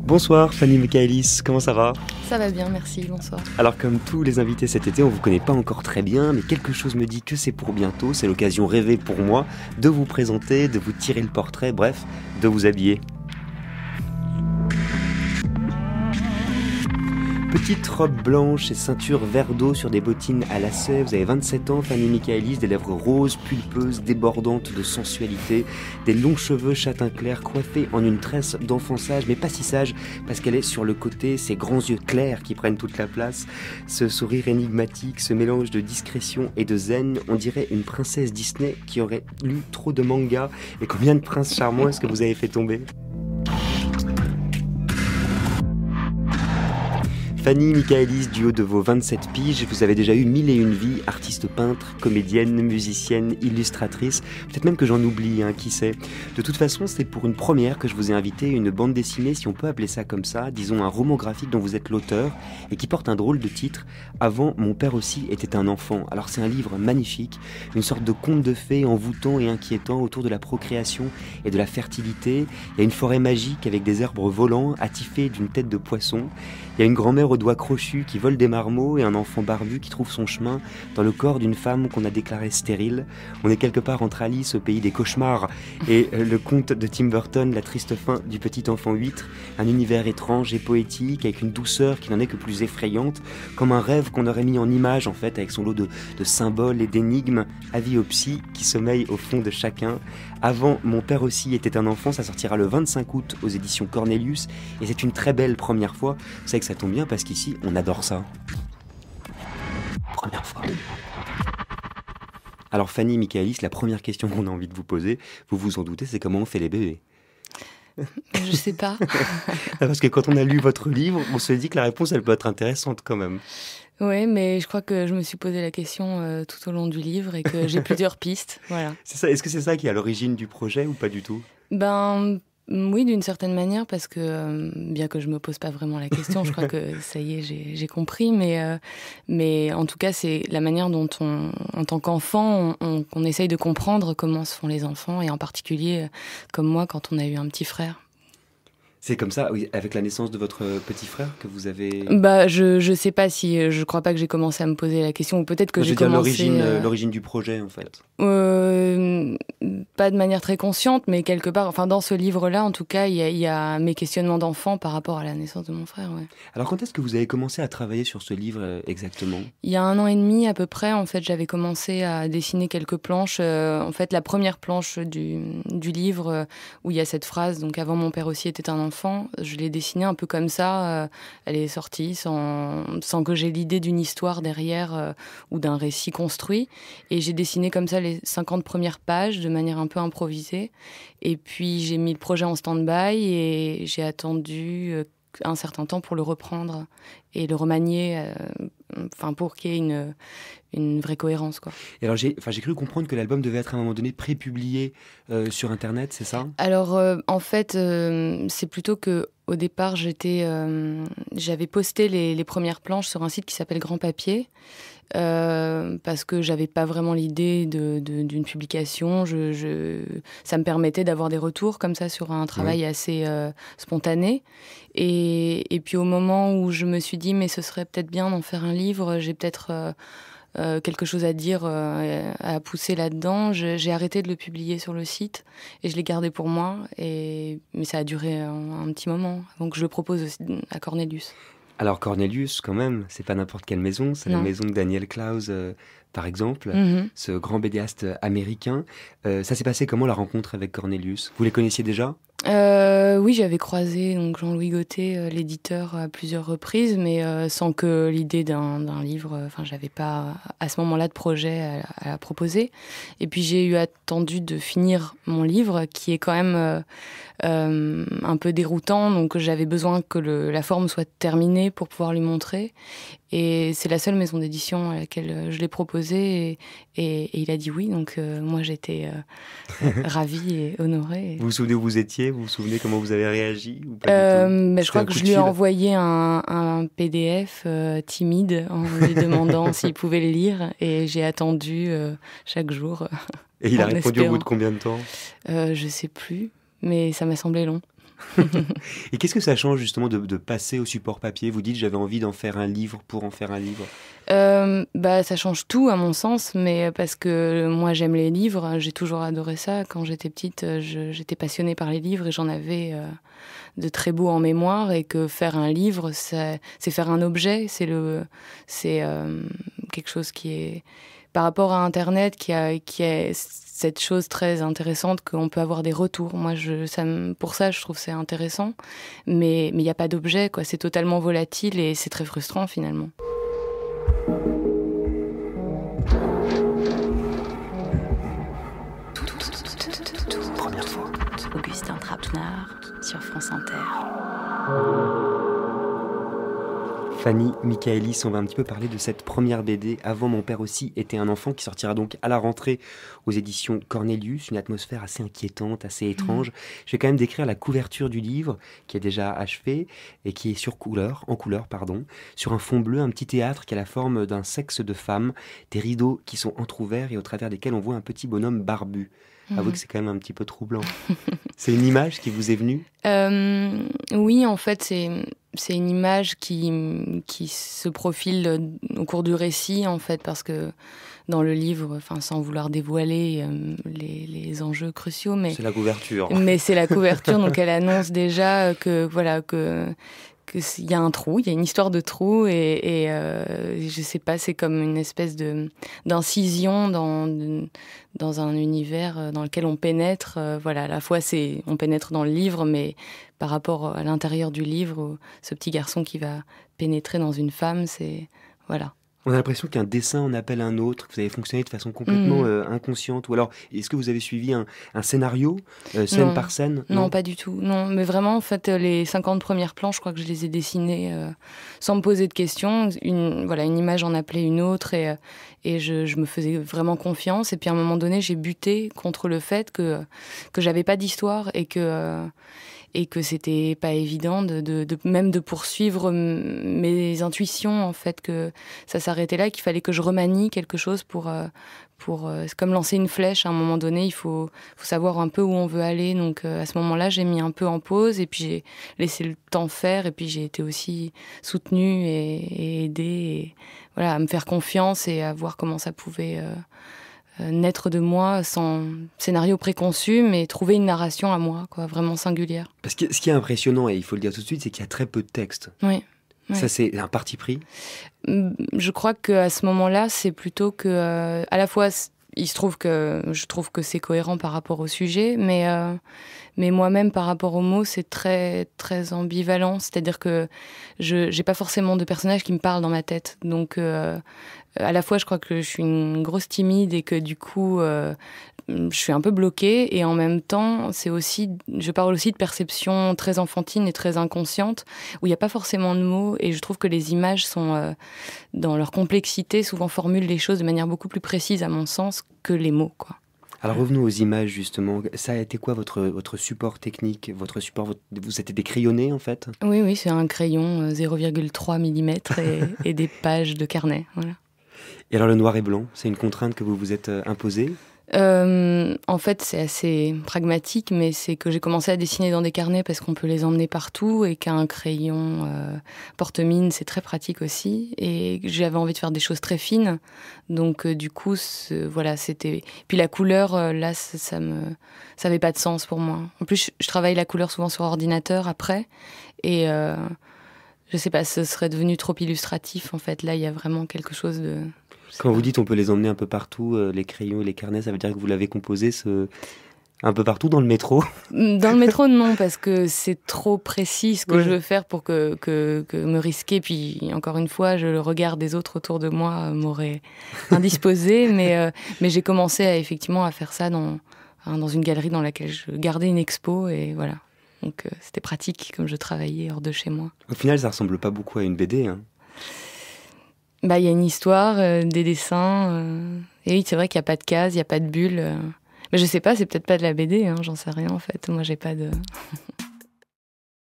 Bonsoir Fanny Michaelis, comment ça va? Ça va bien, merci, bonsoir. Alors comme tous les invités cet été, on vous connaît pas encore très bien, mais quelque chose me dit que c'est pour bientôt, c'est l'occasion rêvée pour moi de vous présenter, de vous tirer le portrait, bref, de vous habiller. Petite robe blanche et ceinture vert d'eau sur des bottines à lacets, vous avez 27 ans, Fanny Michaelis, des lèvres roses, pulpeuses, débordantes de sensualité, des longs cheveux châtain clair coiffés en une tresse d'enfant sage, mais pas si sage, parce qu'elle est sur le côté, ces grands yeux clairs qui prennent toute la place, ce sourire énigmatique, ce mélange de discrétion et de zen, on dirait une princesse Disney qui aurait lu trop de mangas. Et combien de princes charmants est-ce que vous avez fait tomber ? Fanny Michaelis, du haut de vos 27 piges, vous avez déjà eu 1001 vies, artiste peintre, comédienne, musicienne, illustratrice, peut-être même que j'en oublie, qui sait. De toute façon, c'est pour une première que je vous ai invité, une bande dessinée, si on peut appeler ça comme ça, disons un roman graphique dont vous êtes l'auteur, et qui porte un drôle de titre, « Avant, mon père aussi était un enfant ». Alors c'est un livre magnifique, une sorte de conte de fées envoûtant et inquiétant autour de la procréation et de la fertilité. Il y a une forêt magique avec des arbres volants, attifés d'une tête de poisson. Il y a une grand-mère aux doigts crochus qui vole des marmots et un enfant barbu qui trouve son chemin dans le corps d'une femme qu'on a déclarée stérile. On est quelque part entre Alice au pays des cauchemars et le conte de Tim Burton, La triste fin du petit enfant huître, un univers étrange et poétique avec une douceur qui n'en est que plus effrayante, comme un rêve qu'on aurait mis en image en fait avec son lot de symboles et d'énigmes. Avis aux psy qui sommeillent au fond de chacun. Avant, mon père aussi était un enfant, ça sortira le 25 août aux éditions Cornelius et c'est une très belle première fois. Vous savez que ça tombe bien parce qu'ici, on adore ça. Première fois. Alors Fanny Michaelis, la première question qu'on a envie de vous poser, vous vous en doutez, c'est comment on fait les bébés. Je sais pas. Parce que quand on a lu votre livre, on se dit que la réponse, elle peut être intéressante quand même. Oui, mais je crois que je me suis posé la question tout au long du livre et que j'ai plusieurs pistes. Voilà. C'est ça. Est-ce que c'est ça qui est à l'origine du projet ou pas du tout ? Oui, d'une certaine manière, parce que bien que je me pose pas vraiment la question, je crois que ça y est, j'ai compris, mais en tout cas, c'est la manière dont en tant qu'enfant, on essaye de comprendre comment se font les enfants, et en particulier, comme moi, quand on a eu un petit frère. C'est comme ça, oui, avec la naissance de votre petit frère que vous avez... Je sais pas si... Je crois pas que j'ai commencé à me poser la question, ou peut-être que j'ai commencé... l'origine du projet, en fait. Pas de manière très consciente, mais quelque part... Enfin, dans ce livre-là, en tout cas, il y a mes questionnements d'enfant par rapport à la naissance de mon frère, ouais. Alors, quand est-ce que vous avez commencé à travailler sur ce livre, exactement ? Il y a 1 an et demi, à peu près, en fait, j'avais commencé à dessiner quelques planches. En fait, la première planche du livre, où il y a cette phrase, donc « Avant, mon père aussi était un enfant », je l'ai dessinée un peu comme ça, elle est sortie sans que j'ai l'idée d'une histoire derrière ou d'un récit construit, et j'ai dessiné comme ça les 50 premières pages de manière un peu improvisée, et puis j'ai mis le projet en stand-by et j'ai attendu un certain temps pour le reprendre et le remanier, pour qu'il y ait une vraie cohérence, quoi. Et alors j'ai cru comprendre que l'album devait être à un moment donné prépublié sur Internet, c'est ça ? Alors en fait, c'est plutôt que au départ j'avais posté les premières planches sur un site qui s'appelle Grand Papier. Parce que j'avais pas vraiment l'idée d'une publication. Ça me permettait d'avoir des retours comme ça sur un travail assez spontané. Et puis au moment où je me suis dit mais ce serait peut-être bien d'en faire un livre, j'ai peut-être quelque chose à dire, à pousser là-dedans, j'ai arrêté de le publier sur le site et je l'ai gardé pour moi. Mais ça a duré un petit moment avant que je le propose aussi à Cornelius. Alors Cornelius, quand même, c'est pas n'importe quelle maison, c'est la maison de Daniel Clowes, par exemple, ce grand BDaste américain. Ça s'est passé comment la rencontre avec Cornelius ? Vous les connaissiez déjà ? Oui, j'avais croisé donc Jean-Louis Gauthier, l'éditeur, à plusieurs reprises, mais sans que l'idée d'un livre, j'avais pas à ce moment-là de projet à proposer. Et puis j'ai eu attendu de finir mon livre, qui est quand même un peu déroutant, donc j'avais besoin que la forme soit terminée pour pouvoir lui montrer. Et c'est la seule maison d'édition à laquelle je l'ai proposé, et il a dit oui, donc moi j'étais ravie et honorée. Vous vous souvenez où vous étiez ? Vous vous souvenez comment vous avez réagi ou pas du tout ? Je crois que je lui ai envoyé un PDF timide en lui demandant s'il pouvait le lire, et j'ai attendu chaque jour. Et il a répondu au bout de combien de temps ? Je sais plus, mais ça m'a semblé long. Et qu'est-ce que ça change justement de passer au support papier? Vous dites j'avais envie d'en faire un livre pour en faire un livre. Ça change tout à mon sens, mais parce que moi j'aime les livres, j'ai toujours adoré ça. Quand j'étais petite, j'étais passionnée par les livres et j'en avais de très beaux en mémoire, et que faire un livre, c'est faire un objet, c'est quelque chose qui est par rapport à Internet, qui est cette chose très intéressante qu'on peut avoir des retours. Moi, pour ça, je trouve c'est intéressant, mais il n'y a pas d'objet, quoi. C'est totalement volatile et c'est très frustrant finalement. Première fois. Augustin Trapenard sur France Inter. Fanny Michaëlis, on va un petit peu parler de cette première BD, Avant mon père aussi était un enfant, qui sortira donc à la rentrée aux éditions Cornelius, une atmosphère assez inquiétante, assez étrange. Je vais quand même décrire la couverture du livre, qui est déjà achevée, et qui est en couleur, sur un fond bleu, un petit théâtre qui a la forme d'un sexe de femme, des rideaux qui sont entr'ouverts et au travers desquels on voit un petit bonhomme barbu. Avouez que c'est quand même un petit peu troublant. C'est une image qui vous est venue ? Oui, en fait, c'est une image qui se profile au cours du récit, en fait, parce que dans le livre, sans vouloir dévoiler les enjeux cruciaux, mais c'est la couverture. Mais c'est la couverture, donc elle annonce déjà que il y a un trou, il y a une histoire de trou, et je sais pas, c'est comme une espèce d'incision dans un univers dans lequel on pénètre. À la fois on pénètre dans le livre, mais par rapport à l'intérieur du livre, ce petit garçon qui va pénétrer dans une femme, voilà. On a l'impression qu'un dessin en appelle un autre, que vous avez fonctionné de façon complètement inconsciente. Ou alors, est-ce que vous avez suivi un scénario, scène par scène ? Non, pas du tout. Non, mais vraiment, en fait, les 50 premières planches, je crois que je les ai dessinées sans me poser de questions. Une image en appelait une autre, et je me faisais vraiment confiance. Et puis, à un moment donné, j'ai buté contre le fait que j'avais pas d'histoire, et que c'était pas évident même de poursuivre mes intuitions, en fait, que ça s'arrêtait là, qu'il fallait que je remanie quelque chose pour c'est comme lancer une flèche. À un moment donné, il faut savoir un peu où on veut aller. Donc à ce moment-là, j'ai mis un peu en pause, et puis j'ai laissé le temps faire, et puis j'ai été aussi soutenue et aidée, à me faire confiance et à voir comment ça pouvait naître de moi, sans scénario préconçu, mais trouver une narration à moi, vraiment singulière. Parce que ce qui est impressionnant, et il faut le dire tout de suite, c'est qu'il y a très peu de texte. Oui. Ça, c'est un parti pris. Je crois qu'à ce moment-là, c'est plutôt que, à la fois, je trouve que c'est cohérent par rapport au sujet, mais moi-même, par rapport aux mots, c'est très, très ambivalent. C'est-à-dire que je n'ai pas forcément de personnage qui me parle dans ma tête. Donc, à la fois, je crois que je suis une grosse timide, et que du coup, je suis un peu bloquée. Et en même temps, je parle aussi de perceptions très enfantines et très inconscientes, où il n'y a pas forcément de mots. Et je trouve que les images sont, dans leur complexité, souvent formulent les choses de manière beaucoup plus précise, à mon sens, que les mots, quoi. Alors revenons aux images, justement. Ça a été quoi votre support technique, vous étiez des crayonnés, en fait ? Oui, c'est un crayon 0,3 mm et des pages de carnet, voilà. Et alors le noir et blanc, c'est une contrainte que vous vous êtes imposée ? En fait, c'est assez pragmatique, mais c'est que j'ai commencé à dessiner dans des carnets parce qu'on peut les emmener partout, et qu'un crayon porte-mine, c'est très pratique aussi. Et j'avais envie de faire des choses très fines, donc du coup, c'était. Puis la couleur, là, ça avait pas de sens pour moi. En plus, je travaille la couleur souvent sur ordinateur après, et je sais pas, ce serait devenu trop illustratif. En fait, là, il y a vraiment quelque chose de. Quand vous dites on peut les emmener un peu partout, les crayons et les carnets, ça veut dire que vous l'avez composé un peu partout dans le métro ? Dans le métro, non, parce que c'est trop précis ce que je veux faire pour que me risquer. Puis, encore une fois, le regard des autres autour de moi m'aurait indisposée. mais j'ai commencé effectivement à faire ça dans une galerie dans laquelle je gardais une expo, et voilà. Donc, c'était pratique, comme je travaillais hors de chez moi. Au final, ça ressemble pas beaucoup à une BD, hein. Il y a une histoire, des dessins. Et oui, c'est vrai qu'il n'y a pas de cases, il n'y a pas de bulles. Mais je sais pas, c'est peut-être pas de la BD, hein, j'en sais rien en fait. Moi, j'ai pas de...